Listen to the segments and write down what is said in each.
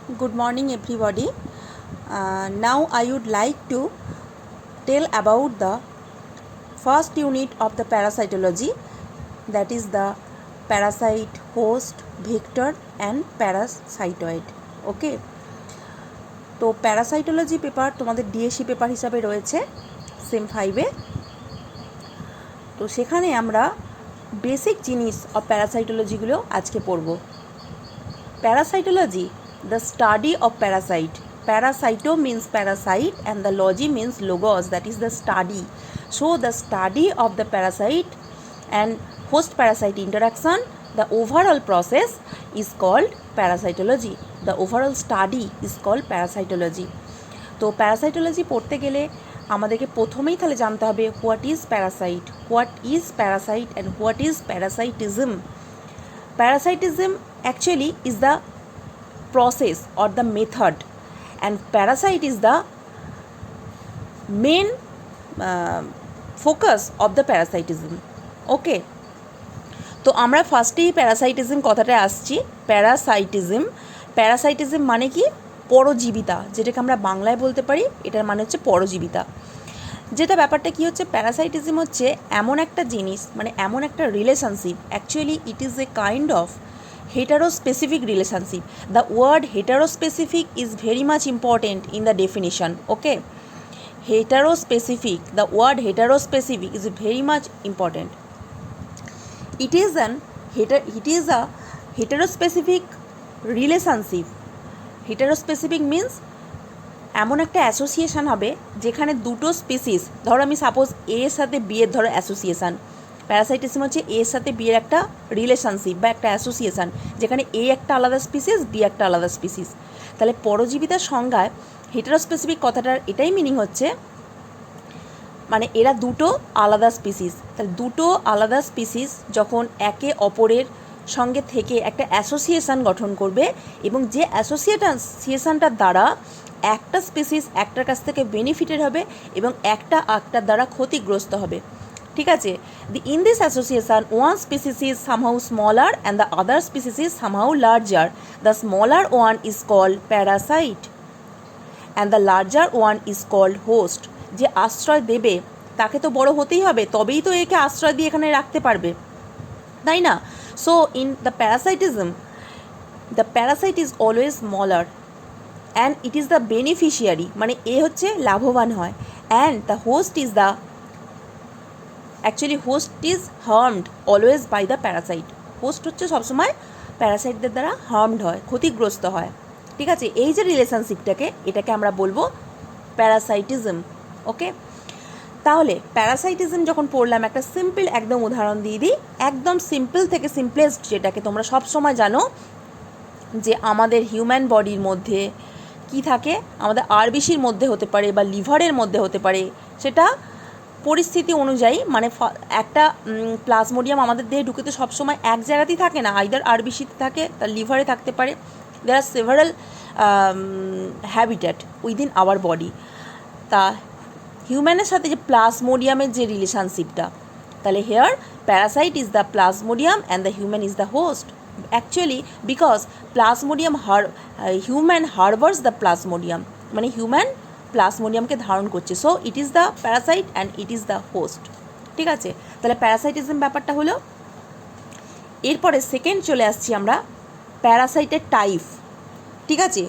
Good morning, everybody. Now I would like to tell about the first unit of the parasitology, that is the parasite, host, vector and parasitoid. Okay, তো parasitology paper তোমাদের DSC paper হিসাবে রয়েছে same 5-এ। তো সেখানে আমরা basic জিনিস of প্যারাসাইটোলজিগুলো আজকে পড়ব। Parasitology, the study of parasite. Parasito means parasite and the logy means logos, that is the study. So the study of the parasite and host parasite interaction, the overall process is called parasitology. The overall study is called parasitology. তো parasitology পড়তে গেলে আমাদেরকে প্রথমেই তাহলে জানতে হবে what is parasite and what is parasitism. Parasitism actually is the process or the method, and parasite is the main focus of the parasitism. Okay, তো আমরা ফার্স্টেই প্যারাসাইটিজম কথাটা আসছি। প্যারাসাইটিজম মানে কি? পরজীবিতা, যেটাকে আমরা বাংলায় বলতে পারি এটার মানে হচ্ছে পরজীবিতা। যেটা ব্যাপারটা কি হচ্ছে, প্যারাসাইটিজম হচ্ছে এমন একটা জিনিস, মানে এমন একটা relationship, actually it is a kind of heterospacific relationship. The word heterospacific is very much important in the definition. Okay, the word heterospacific is very much important. It is a heterospacific relationship. Heterospacific means এমন একটা association হবে যেখানে দুটো species, ধরো আমি suppose এ এর সাথে B এর ধরো অ্যাসোসিয়েশান। প্যারাসাইটিজম হচ্ছে এ এর সাথে বি এর একটা রিলেশনশিপ বা একটা অ্যাসোসিয়েশান, যেখানে এ একটা আলাদা স্পিসিস, বি একটা আলাদা স্পিসিস। তাহলে পরজীবিতার সংজ্ঞায় হেটারোস্পেসিফিক কথাটার এটাই মিনিং হচ্ছে, মানে এরা দুটো আলাদা স্পিসিস। তাহলে দুটো আলাদা স্পিসিস যখন একে অপরের সঙ্গে থেকে একটা অ্যাসোসিয়েশান গঠন করবে, এবং যে অ্যাসোসিয়েশানটার দ্বারা একটা স্পিসিস একটার কাছ থেকে বেনিফিটেড হবে এবং একটার দ্বারা ক্ষতিগ্রস্ত হবে। ঠিক আছে, in this association one species is somehow smaller and the other species is somehow larger. The smaller one is called parasite and the larger one is called host. যে আশ্রয় দেবে তাকে তো বড় হতেই হবে, তবেই তো একে আশ্রয় দিয়ে এখানে রাখতে পারবে, তাই না? So in the parasitism, the parasite is always smaller and it is the beneficiary, মানে এ হচ্ছে লাভবান হয়, and the host is the host is harmed always by the parasite. Host হচ্ছে সবসময় প্যারাসাইটদের দ্বারা হার্মড হয়, ক্ষতিগ্রস্ত হয়। ঠিক আছে, এই যে রিলেশনশিপটাকে, এটাকে আমরা বলবো প্যারাসাইটিজম। ওকে, তাহলে প্যারাসাইটিজম যখন পড়লাম, একটা সিম্পল একদম উদাহরণ দিয়ে দিই, একদম সিম্পল থেকে সিম্পলেস্ট, যেটাকে তোমরা সবসময় জানো যে আমাদের হিউম্যান বডির মধ্যে কি থাকে, আমাদের আরবিসির মধ্যে হতে পারে বা লিভারের মধ্যে হতে পারে, সেটা পরিস্থিতি অনুযায়ী, মানে একটা প্লাজমোডিয়াম আমাদের দেহে ঢুকে তো সবসময় এক জায়গাতেই থাকে না, আইদার আরবিসিতে থাকে, তার লিভারে থাকতে পারে। There are several habitat within our body. তা হিউম্যানের সাথে যে প্লাজমোডিয়ামের যে রিলেশনশিপটা, তাহলে here parasite is the Plasmodium and the human is the host. Actually because human harbours the Plasmodium, মানে হিউম্যান প্লাজমোডিয়ামকে ধারণ করছে। So it is the parasite and it is the host. ঠিক আছে, তাহলে প্যারাসাইটিজম ব্যাপারটা হলো। এরপরে সেকেন্ড চলে আসছি আমরা, প্যারাসাইটের টাইপ। ঠিক আছে,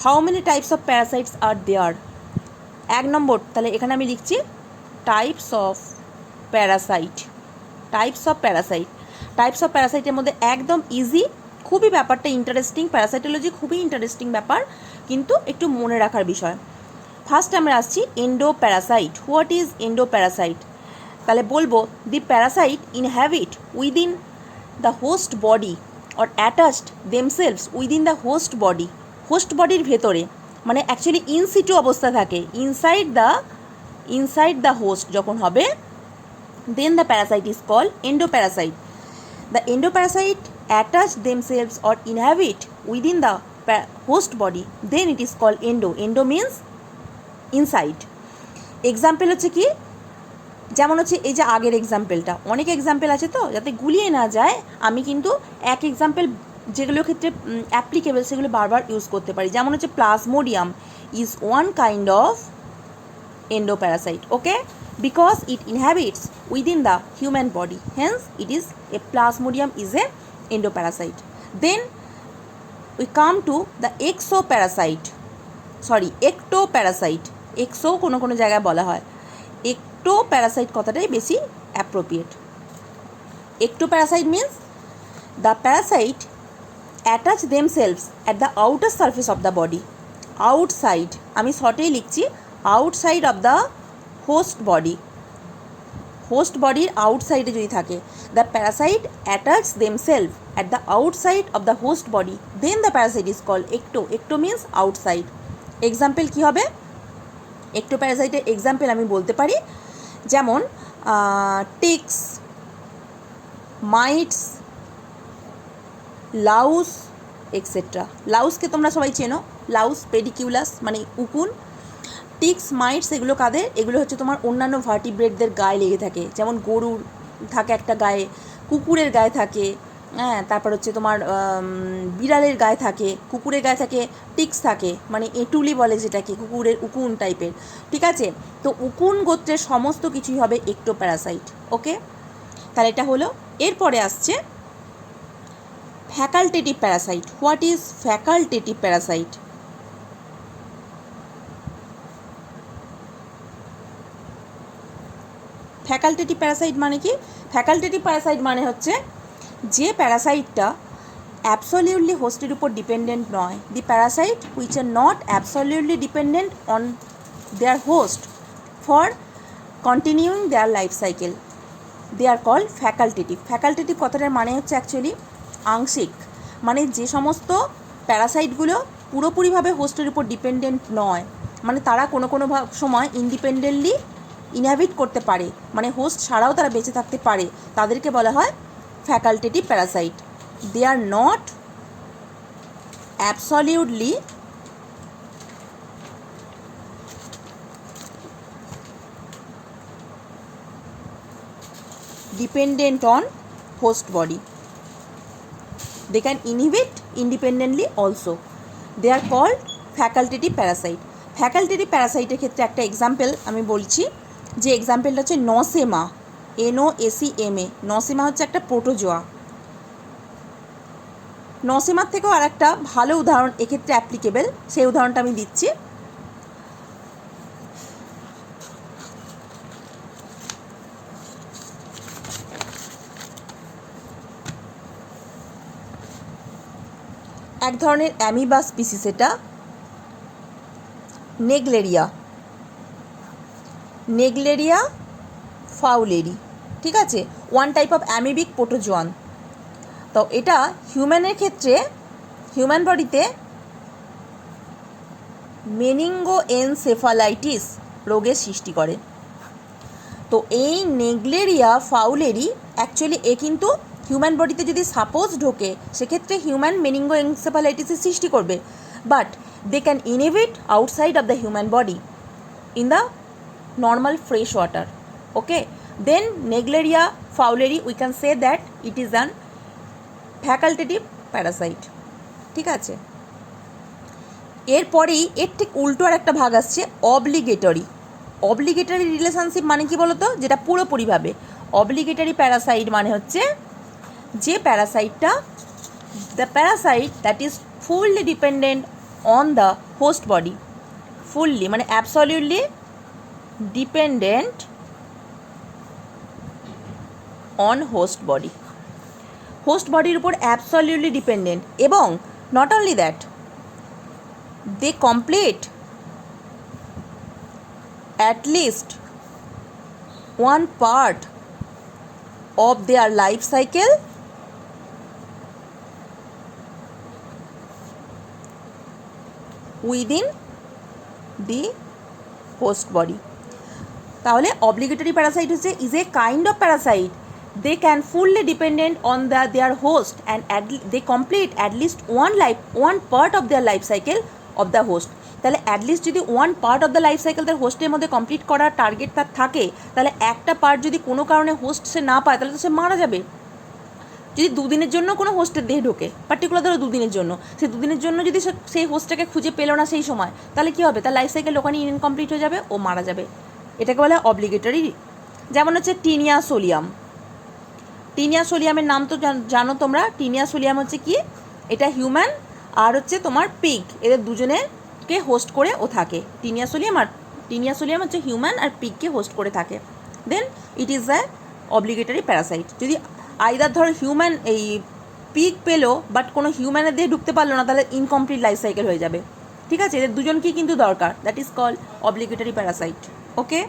how many types of parasites are there? 1 নম্বর, তাহলে এখানে আমি লিখছি টাইপস অফ প্যারাসাইটের মধ্যে একদম ইজি, খুবই ব্যাপারটা ইন্টারেস্টিং, প্যারাসাইটোলজি খুবই ইন্টারেস্টিং ব্যাপার, কিন্তু একটু মনে রাখার বিষয়। ফার্স্ট আমরা আসছি এন্ডোপ্যারাসাইট। What is endoparasite? তাহলে বলবো the parasite inhabit within the host body or attached themselves within the host বডির ভেতরে, মানে অ্যাকচুয়ালি ইনসিটু অবস্থা থাকে, ইনসাইড দ্য হোস্ট যখন হবে, then the parasite is called endoparasite. The endoparasite attach themselves or inhabit within the host body, then it is called endo means inside. Example হচ্ছে কি, যেমন হচ্ছে এই যে আগের এক্সাম্পলটা, অনেক এক্সাম্পল আছে তো যাতে গুলিয়ে না যায়, আমি কিন্তু এক এক্সাম্পল যেগুলোর ক্ষেত্রে অ্যাপ্লিকেবল সেগুলো বারবার ইউজ করতে পারি। যেমন হচ্ছে plasmodium is one kind of endoparasite, okay, because it inhabits within the human body, hence it is a plasmodium is a endoparasite. Then we come to the ectoparasite. exo কোনো কোনো জায়গায় বলা হয়, ectoparasite কথাটাই বেশি appropriate. ectoparasite means the parasite attach themselves at the outer surface of the body, outside, আমি শর্টেই লিখছি, outside of the host body, host body outside যদি থাকে, the parasite attach themselves at the outside of the host body, then the parasite is called ecto. ecto means outside. Example কি হবে? ectoparasite example আমি বলতে পারি, যেমন tricks, mites, Laos etcetera. লাউসকে তোমরা সবাই চেনো, লাউস পেডিকিউলাস মানে উকুন। টিক্স, মাইটস এগুলো কাদের? এগুলো হচ্ছে তোমার অন্যান্য ভার্টিব্রেটদের গায়ে লেগে থাকে, যেমন গরুর থাকে একটা গায়ে, কুকুরের গায়ে থাকে, হ্যাঁ, তারপর হচ্ছে তোমার বিড়ালের গায়ে থাকে, কুকুরের গায়ে থাকে, টিক্স থাকে, মানে এঁটুলি বলে যেটাকে, কুকুরের উকুন টাইপের, ঠিক আছে? তো উকুন গোত্রের সমস্ত কিছুই হবে এক্টোপ্যারাসাইট, ওকে? তাহলে এটা হলো। এরপরে আসছে facultative Parasite. What is facultative Parasite? Facultative Parasite মানে কি? ফ্যাকাল্টেটিভ প্যারাসাইট মানে হচ্ছে যে প্যারাসাইটটা অ্যাবসলিউটলি হোস্টের উপর ডিপেন্ডেন্ট নয়, the parasite which are not absolutely dependent on their host for continuing their life cycle, they are called facultative. Facultative কথাটার মানে হচ্ছে অ্যাকচুয়ালি আংশিক, মানে যে সমস্ত প্যারাসাইটগুলো পুরোপুরিভাবে হোস্টের উপর ডিপেন্ডেন্ট নয়, মানে তারা কোনো কোনো সময় ইন্ডিপেন্ডেন্টলি ইনহ্যাবিট করতে পারে, মানে হোস্ট ছাড়াও তারা বেঁচে থাকতে পারে, তাদেরকে বলা হয় facultative parasite. They are not absolutely dependent on host body. They can inhibit independently also. They are called facultative parasite. Facultative parasite ক্ষেত্রে একটা এক্সাম্পল আমি বলছি, যে এক্সাম্পলটা হচ্ছে নসেমা, NOSEMA। নসেমা হচ্ছে একটা প্রোটোজোয়া। নসেমার থেকেও আর একটা ভালো উদাহরণ এক্ষেত্রে অ্যাপ্লিকেবল, সেই উদাহরণটা আমি দিচ্ছি। এক ধরনের অ্যামিবা স্পিসিস, এটা নেগলেরিয়া ফাউলেরি, ঠিক আছে? One type of amoebic protozoan. তো এটা হিউম্যানের ক্ষেত্রে, হিউম্যান বডিতে মেনিঙ্গোএনসেফালাইটিস রোগের সৃষ্টি করে। তো এই নেগলেরিয়া ফাউলেরি অ্যাকচুয়ালি কিন্তু হিউম্যান বডিতে যদি সাপোজ ঢোকে, সেক্ষেত্রে হিউম্যান মেনিঙ্গোএনসেফালাইটিসের সৃষ্টি করবে, but they can inhibit outside of the human body in the normal fresh water, okay? Then Naegleria fowleri we can say that it is an facultative parasite, ঠিক আছে? এরপরেই এর ঠিক উল্টো আর একটা ভাগ আসছে অব্লিগেটরি। অব্লিগেটরি রিলেশনশিপ মানে কি বলতো? যেটা পুরোপুরিভাবে। অব্লিগেটরি প্যারাসাইট মানে হচ্ছে যে প্যারাসাইটটা, the parasite that is fully dependent on the host body, fully মানে absolutely dependent on host body, host বডির উপর অ্যাবসলিউটলি ডিপেন্ডেন্ট, এবং not only that, they complete at least one part of their life cycle within the host body. তাহলে obligatory parasite হচ্ছে is a kind of parasite, they can fully dependent on their host and they complete at least one part of their life cycle of the host. তাহলে at least যদি one part of the life cycle তার হোস্টের মধ্যে complete করার target তার থাকে, তাহলে একটা part যদি কোনো কারণে হোস্ট সে না পায়, তাহলে তো সে মারা যাবে। যদি দুদিনের জন্য কোনো হোস্টের দেহে ঢোকে, পার্টিকুলার ধরো দুদিনের জন্য, সেই দুদিনের জন্য যদি সেই হোস্টটাকে খুঁজে পেলো না সেই সময়, তাহলে কী হবে, তার লাইফ সাইকেল ওখানে ইনকমপ্লিট হয়ে যাবে, ও মারা যাবে। এটাকে বলে অব্লিগেটরি। যেমন হচ্ছে টিনিয়া সোলিয়াম। টিনিয়া সোলিয়ামের নাম তো জানো তোমরা। টিনিয়া সোলিয়াম হচ্ছে কি, এটা হিউম্যান আর হচ্ছে তোমার পিগ, এদের দুজনেকে হোস্ট করে ও থাকে। টিনিয়া সোলিয়াম হচ্ছে হিউম্যান আর পিগকে হোস্ট করে থাকে। Then it is a obligatory parasite. যদি আইদার ধরো হিউম্যান এই পিগ পেলো বাট কোনো হিউম্যানের দিয়ে ঢুকতে পারলো না, তাহলে ইনকমপ্লিট লাইফ সাইকেল হয়ে যাবে। ঠিক আছে, এদের দুজনকেই কিন্তু দরকার, that is call obligatory Parasite. Okay.